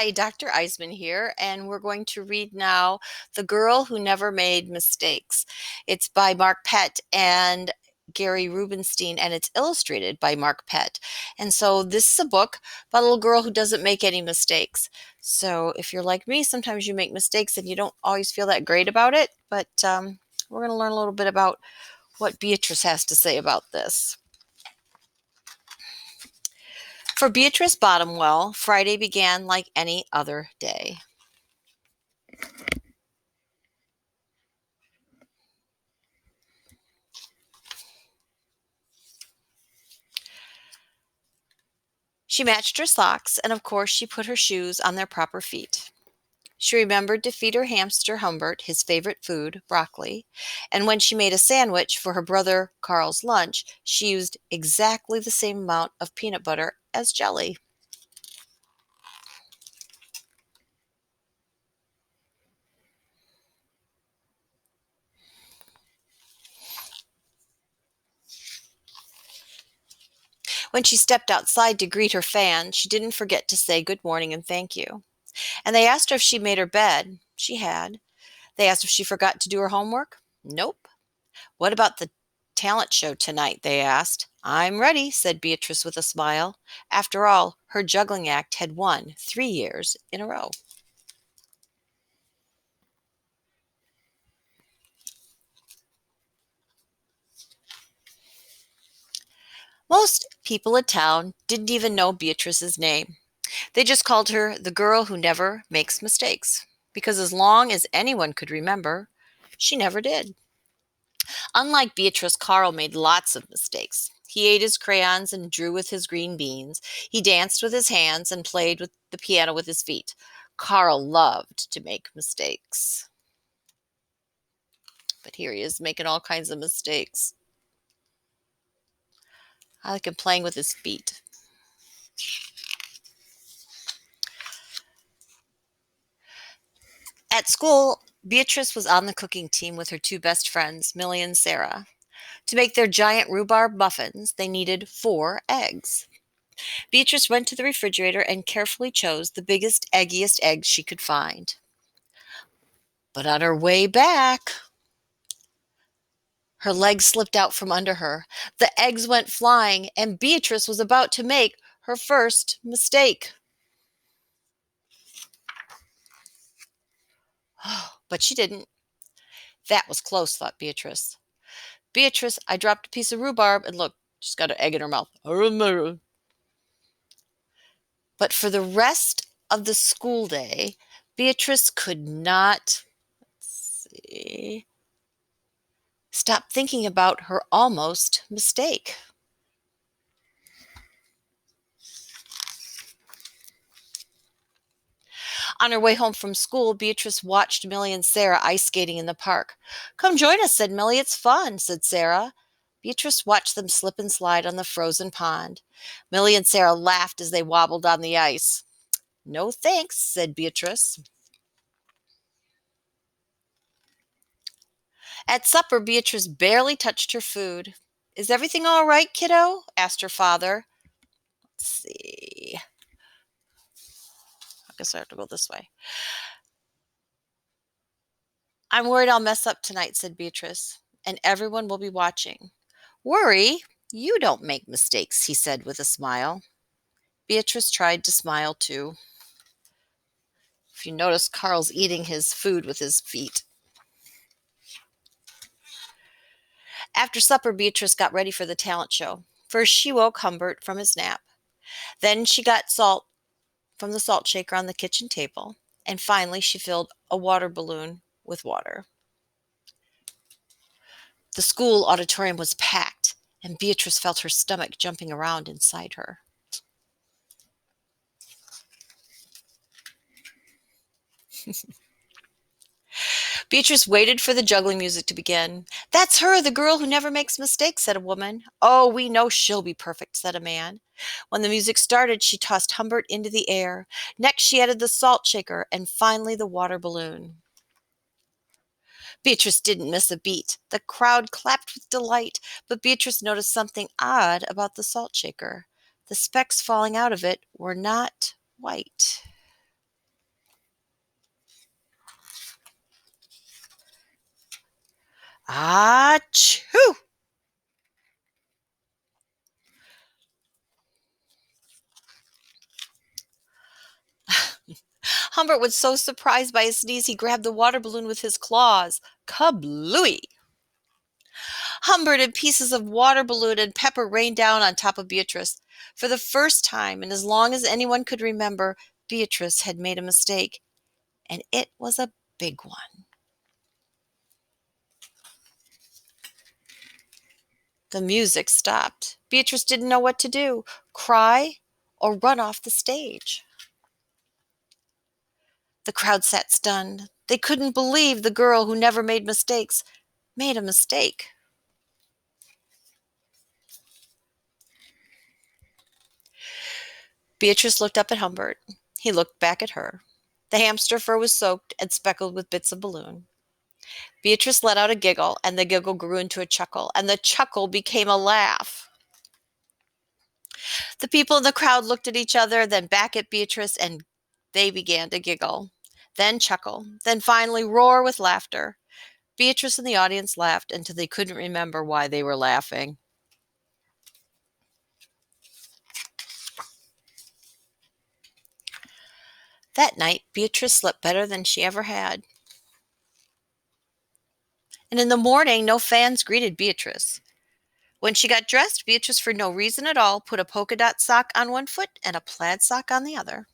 Hi, Dr. Eisman here, and we're going to read now The Girl Who Never Made Mistakes. It's by Mark Pett and Gary Rubenstein, and it's illustrated by Mark Pett. And so this is a book about a little girl who doesn't make any mistakes. So if you're like me, sometimes you make mistakes and you don't always feel that great about it, but we're going to learn a little bit about what Beatrice has to say about this. For Beatrice Bottomwell, Friday began like any other day. She matched her socks, and of course she put her shoes on their proper feet. She remembered to feed her hamster Humbert his favorite food, broccoli, and when she made a sandwich for her brother Carl's lunch, she used exactly the same amount of peanut butter as jelly. When she stepped outside to greet her fans, she didn't forget to say good morning and thank you. And they asked her if she made her bed. She had. They asked if she forgot to do her homework. Nope. What about the talent show tonight? They asked. I'm ready, said Beatrice with a smile. After all, her juggling act had won 3 years in a row. Most people in town didn't even know Beatrice's name. They just called her the girl who never makes mistakes, because as long as anyone could remember, she never did. Unlike Beatrice, Carl made lots of mistakes. He ate his crayons and drew with his green beans. He danced with his hands and played with the piano with his feet. Carl loved to make mistakes. But here he is making all kinds of mistakes. I like him playing with his feet. At school, Beatrice was on the cooking team with her two best friends, Millie and Sarah. To make their giant rhubarb muffins, they needed 4 eggs. Beatrice went to the refrigerator and carefully chose the biggest, eggiest eggs she could find. But on her way back, her legs slipped out from under her. The eggs went flying, and Beatrice was about to make her first mistake. But she didn't. That was close, thought Beatrice. Beatrice, I dropped a piece of rhubarb, and look, she's got an egg in her mouth. But for the rest of the school day, Beatrice could not stop thinking about her almost mistake. On her way home from school, Beatrice watched Millie and Sarah ice skating in the park. Come join us, said Millie. It's fun, said Sarah. Beatrice watched them slip and slide on the frozen pond. Millie and Sarah laughed as they wobbled on the ice. No thanks, said Beatrice. At supper, Beatrice barely touched her food. Is everything all right, kiddo? Asked her father. Let's see. I guess I have to go this way. I'm worried I'll mess up tonight, said Beatrice, and everyone will be watching. Worry? You don't make mistakes, he said with a smile. Beatrice tried to smile too. If you notice, Carl's eating his food with his feet. After supper, Beatrice got ready for the talent show. First, she woke Humbert from his nap. Then she got salt from the salt shaker on the kitchen table. And finally, she filled a water balloon with water. The school auditorium was packed, and Beatrice felt her stomach jumping around inside her. Beatrice waited for the juggling music to begin. That's her, the girl who never makes mistakes, said a woman. Oh, we know she'll be perfect, said a man. When the music started, she tossed Humbert into the air. Next, she added the salt shaker, and finally the water balloon. Beatrice didn't miss a beat. The crowd clapped with delight, but Beatrice noticed something odd about the salt shaker. The specks falling out of it were not white. Achoo! Humbert was so surprised by his sneeze, he grabbed the water balloon with his claws. Kablooey! Humbert and pieces of water balloon and pepper rained down on top of Beatrice. For the first time, and as long as anyone could remember, Beatrice had made a mistake, and it was a big one. The music stopped. Beatrice didn't know what to do, cry or run off the stage. The crowd sat stunned. They couldn't believe the girl who never made mistakes made a mistake. Beatrice looked up at Humbert. He looked back at her. The hamster fur was soaked and speckled with bits of balloon. Beatrice let out a giggle, and the giggle grew into a chuckle, and the chuckle became a laugh. The people in the crowd looked at each other, then back at Beatrice, and they began to giggle, then chuckle, then finally roar with laughter. Beatrice and the audience laughed until they couldn't remember why they were laughing. That night, Beatrice slept better than she ever had. And in the morning, no fans greeted Beatrice. When she got dressed, Beatrice, for no reason at all, put a polka dot sock on one foot and a plaid sock on the other.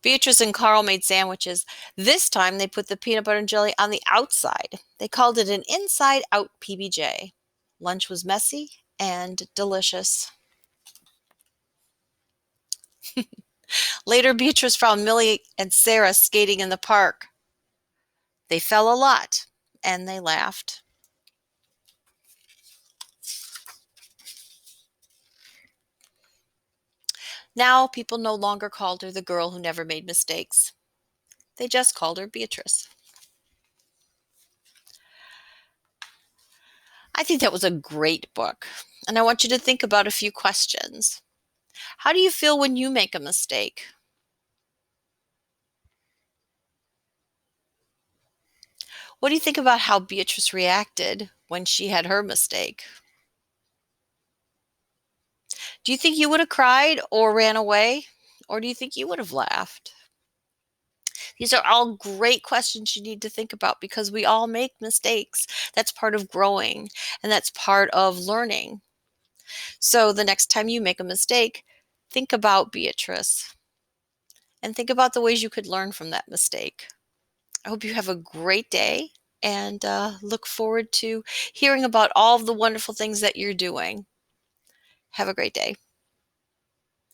Beatrice and Carl made sandwiches. This time they put the peanut butter and jelly on the outside. They called it an inside-out PBJ. Lunch was messy and delicious. Later, Beatrice found Millie and Sarah skating in the park. They fell a lot, and they laughed. Now, people no longer called her the girl who never made mistakes. They just called her Beatrice. I think that was a great book, and I want you to think about a few questions. How do you feel when you make a mistake? What do you think about how Beatrice reacted when she had her mistake? Do you think you would have cried or ran away? Or do you think you would have laughed? These are all great questions you need to think about because we all make mistakes. That's part of growing and that's part of learning. So the next time you make a mistake, think about Beatrice and think about the ways you could learn from that mistake. I hope you have a great day and look forward to hearing about all of the wonderful things that you're doing. Have a great day.